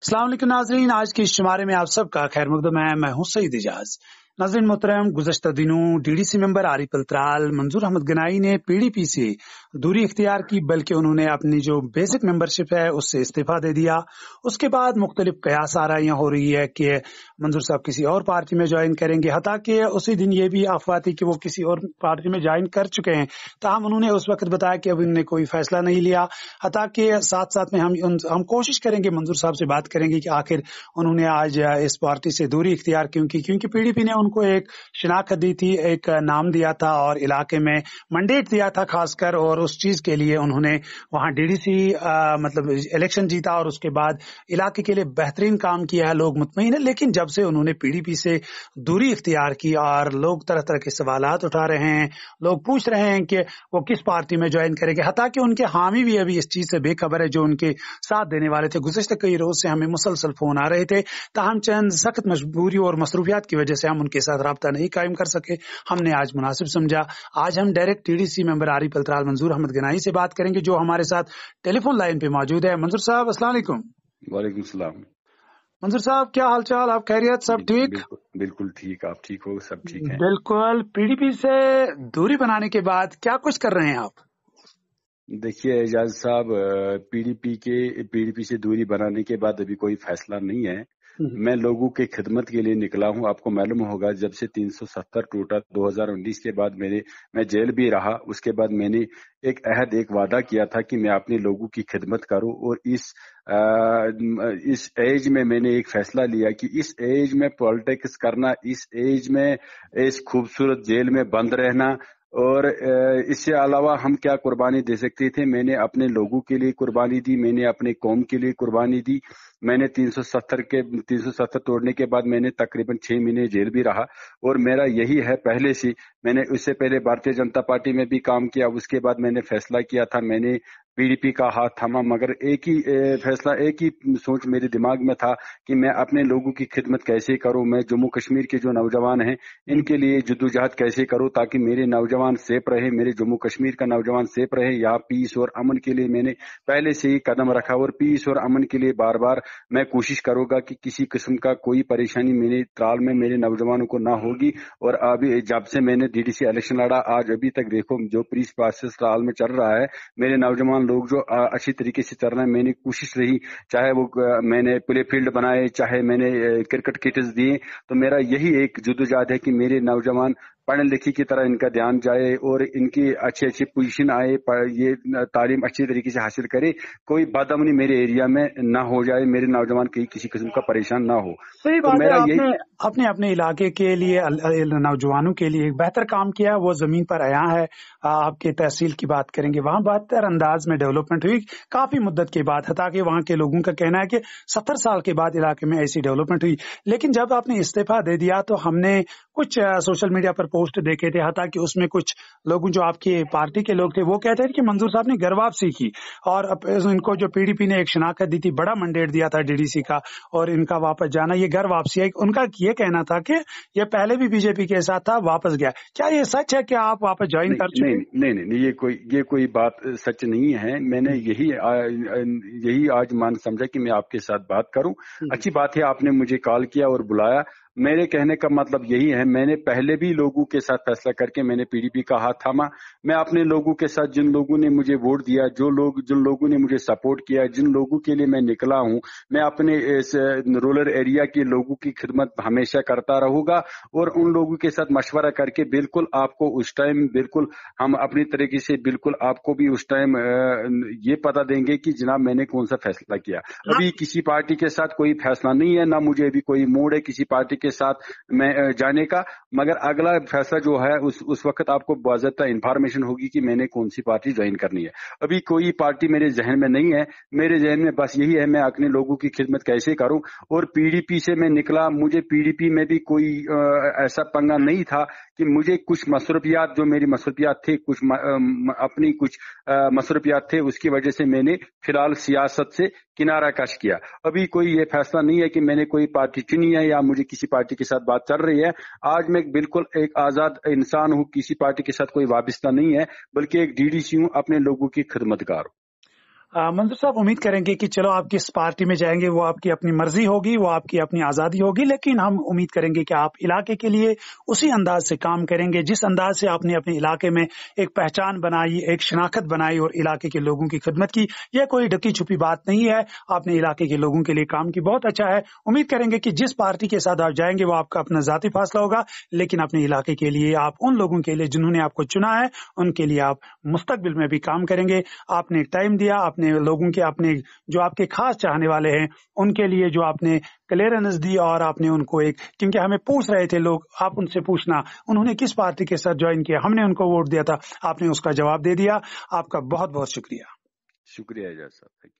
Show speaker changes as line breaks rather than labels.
अस्सलाम वालेकुम नाज़रीन, आज के इस शुमारे में आप सबका खैर मकदम है। मैं हूं सईद इजाज। नाज़रीन मोहतरम, गुज़श्ता दिनों डीडीसी मेंबर आरिफ अल्त्राल मंजूर अहमद गनाई ने पीडीपी से दूरी इख्तियार की, बल्कि उन्होंने अपनी जो बेसिक मेंबरशिप है उससे इस्तीफा दे दिया। उसके बाद मुख्तलिफ कयास आराइयां हो रही है कि मंजूर साहब किसी और पार्टी में ज्वाइन करेंगे, हता कि उसी दिन ये भी अफवाह थी कि वो किसी और पार्टी में ज्वाइन कर चुके हैं। ताहम उन्होंने उस वक्त बताया कि अब उन्होंने कोई फैसला नहीं लिया। हता कि साथ साथ में हम कोशिश करेंगे, मंजूर साहब से बात करेंगे कि आखिर उन्होंने आज इस पार्टी से दूरी इख्तियार क्योंकि पीडीपी ने उनको एक शिनाख्त दी थी, एक नाम दिया था और इलाके में मैंडेट दिया था खासकर, और उस चीज के लिए उन्होंने वहां डीडीसी मतलब इलेक्शन जीता और उसके बाद इलाके के लिए बेहतरीन काम किया है, लोग मुतमईन है। लेकिन जब से उन्होंने पीडीपी से दूरी इख्तियार की और लोग तरह तरह के सवालात उठा रहे हैं, लोग पूछ रहे हैं कि वो किस पार्टी में ज्वाइन करेंगे, हता कि उनके हामी भी अभी इस चीज से बेखबर है जो उनके साथ देने वाले थे। गुज़श्ता कई रोज से हमें मुसलसल फोन आ रहे थे, ताहम चंद सख्त मजबूरी और मसरूफियात की वजह से हम उनके साथ राब्ता नहीं कायम कर सके। हमने आज मुनासिब समझा, आज हम डायरेक्ट टीडीसी मेंबर आरिफ अल्त्राल मंजूर अहमद गनाई से बात करेंगे, जो हमारे साथ टेलीफोन लाइन पे मौजूद है। मंजूर साहब अस्सलाम वालेकुम।
वालेकुम सलाम।
मंजूर साहब, क्या हाल चाल, आप खैरियत, सब ठीक?
बिल्कुल ठीक, आप ठीक हो? सब ठीक है?
बिल्कुल। पीडीपी से दूरी बनाने के बाद क्या कुछ कर रहे हैं आप?
देखिए एजाज साहब, पीडीपी से दूरी बनाने के बाद अभी कोई फैसला नहीं है। मैं लोगों के खिदमत के लिए निकला हूं। आपको मालूम होगा, जब से 370 टूटा 2019 के बाद मैं जेल भी रहा, उसके बाद मैंने एक वादा किया था कि मैं अपने लोगों की खिदमत करूं, और इस एज में मैंने एक फैसला लिया कि इस एज में पॉलिटिक्स करना, इस एज में इस खूबसूरत जेल में बंद रहना, और इससे अलावा हम क्या कुर्बानी दे सकते थे। मैंने अपने लोगों के लिए कुर्बानी दी, मैंने अपने कौम के लिए कुर्बानी दी। मैंने 370 तोड़ने के बाद मैंने तकरीबन 6 महीने जेल भी रहा, और मेरा यही है पहले से। मैंने उससे पहले भारतीय जनता पार्टी में भी काम किया, उसके बाद मैंने फैसला किया था, मैंने पीडीपी का हाथ थामा, मगर एक ही फैसला, एक ही सोच मेरे दिमाग में था कि मैं अपने लोगों की खिदमत कैसे करूं, मैं जम्मू कश्मीर के जो नौजवान हैं इनके लिए जद्दोजहद कैसे करूं ताकि मेरे नौजवान सेफ रहे, मेरे जम्मू कश्मीर का नौजवान सेफ रहे। यहाँ पीस और अमन के लिए मैंने पहले से ही कदम रखा, और पीस और अमन के लिए बार बार मैं कोशिश करूंगा कि किसी किस्म का कोई परेशानी मेरे त्राल में मेरे नौजवानों को ना होगी। और अभी जब से मैंने डीडीसी इलेक्शन लड़ा, आज अभी तक देखो जो पीस प्रोसेस त्राल में चल रहा है, मेरे नौजवान लोग जो अच्छी तरीके से चल रहे हैं, मैंने कोशिश रही, चाहे वो मैंने प्ले फील्ड बनाए, चाहे मैंने क्रिकेट किट्स दिए, तो मेरा यही एक जुदोजहद है कि मेरे नौजवान पढ़े लिखे की तरह इनका ध्यान जाए और इनकी अच्छी अच्छी पोजीशन आए, ये तालीम अच्छी तरीके से हासिल करे, कोई बदअमनी मेरे एरिया में ना हो जाए, मेरे नौजवान किसी किस्म का परेशान ना हो।
सही
तो
बात
मेरा
है,
यही
आपने अपने इलाके के लिए नौजवानों के लिए एक बेहतर काम किया, वो जमीन पर आया है। आपके तहसील की बात करेंगे, वहां बेहतर अंदाज में डेवलपमेंट हुई काफी मुद्दत के बाद, हता कि वहां के लोगों का कहना है कि 70 साल के बाद इलाके में ऐसी डेवलपमेंट हुई। लेकिन जब आपने इस्तीफा दे दिया तो हमने कुछ सोशल मीडिया पर पोस्ट देखे थे, हता कि उसमें कुछ लोगों जो आपकी पार्टी के लोग थे वो कहते हैं कि मंजूर साहब ने घर वापसी की, और इनको जो पीडीपी ने एक शिनाख्त दी थी, बड़ा मैंडेट दिया था डीडीसी का, और इनका वापस जाना, ये घर वापसी है। उनका ये कहना था कि ये पहले भी बीजेपी के साथ था, वापस गया। क्या ये सच है कि आप वापस ज्वाइन कर चुके?
नहीं, ये कोई बात सच नहीं है। मैंने यही आज मान समझा कि मैं आपके साथ बात करूं। अच्छी बात है, आपने मुझे कॉल किया और बुलाया। मेरे कहने का मतलब यही है, मैंने पहले भी लोगों के साथ फैसला करके मैंने पीडीपी का हाथ थामा। मैं अपने लोगों के साथ, जिन लोगों ने मुझे वोट दिया, जिन लोगों ने मुझे सपोर्ट किया, जिन लोगों के लिए मैं निकला हूं, मैं अपने इस रूरल एरिया के लोगों की खिदमत हमेशा करता रहूंगा, और उन लोगों के साथ मशवरा करके बिल्कुल आपको उस टाइम बिल्कुल हम अपनी तरीके से बिल्कुल आपको भी उस टाइम ये पता देंगे कि जनाब मैंने कौन सा फैसला किया। अभी किसी पार्टी के साथ कोई फैसला नहीं है, ना मुझे अभी कोई मूड है किसी पार्टी के साथ मैं जाने का, मगर अगला फैसला जो है उस वक्त आपको बाज़ाब्ता इंफॉर्मेशन होगी कि मैंने कौन सी पार्टी ज्वाइन करनी है। अभी कोई पार्टी मेरे जहन में नहीं है, मेरे जहन में बस यही है मैं अपने लोगों की खिदमत कैसे करूं। और पीडीपी से मैं निकला, मुझे पीडीपी में भी कोई ऐसा पंगा नहीं था कि मुझे कुछ मसरूफियात, जो मेरी मसरूफियात थे, कुछ अपनी कुछ मसरूफियात थे, उसकी वजह से मैंने फिलहाल सियासत से किनारा कश किया। अभी कोई ये फैसला नहीं है कि मैंने कोई पार्टी चुनी है या मुझे किसी पार्टी के साथ बात चल रही है। आज मैं बिल्कुल एक आजाद इंसान हूं, किसी पार्टी के साथ कोई वाबस्ता नहीं है, बल्कि एक डीडीसी हूं, अपने लोगों की खिदमतगार हूं।
मंजूर साहब, उम्मीद करेंगे कि चलो आप किस पार्टी में जाएंगे वो आपकी अपनी मर्जी होगी, वो आपकी अपनी आजादी होगी, लेकिन हम उम्मीद करेंगे कि आप इलाके के लिए उसी अंदाज से काम करेंगे जिस अंदाज से आपने अपने इलाके में एक पहचान बनाई, एक शनाख्त बनाई और इलाके के लोगों की खिदमत की। यह कोई ढकी छुपी बात नहीं है, आपने इलाके के लोगों के लिए काम की, बहुत अच्छा है। उम्मीद करेंगे कि जिस पार्टी के साथ आप जाएंगे वो आपका अपना जाती फैसला होगा, लेकिन अपने इलाके के लिए आप उन लोगों के लिए जिन्होंने आपको चुना है उनके लिए आप मुस्तकबिल में भी काम करेंगे। आपने टाइम दिया, आपने लोगों के, आपने जो आपके खास चाहने वाले हैं उनके लिए जो आपने क्लियरेंस दी, और आपने उनको एक, क्योंकि हमें पूछ रहे थे लोग, आप उनसे पूछना उन्होंने किस पार्टी के साथ ज्वाइन किया, हमने उनको वोट दिया था, आपने उसका जवाब दे दिया। आपका बहुत बहुत शुक्रिया।
शुक्रिया एजाज साहब।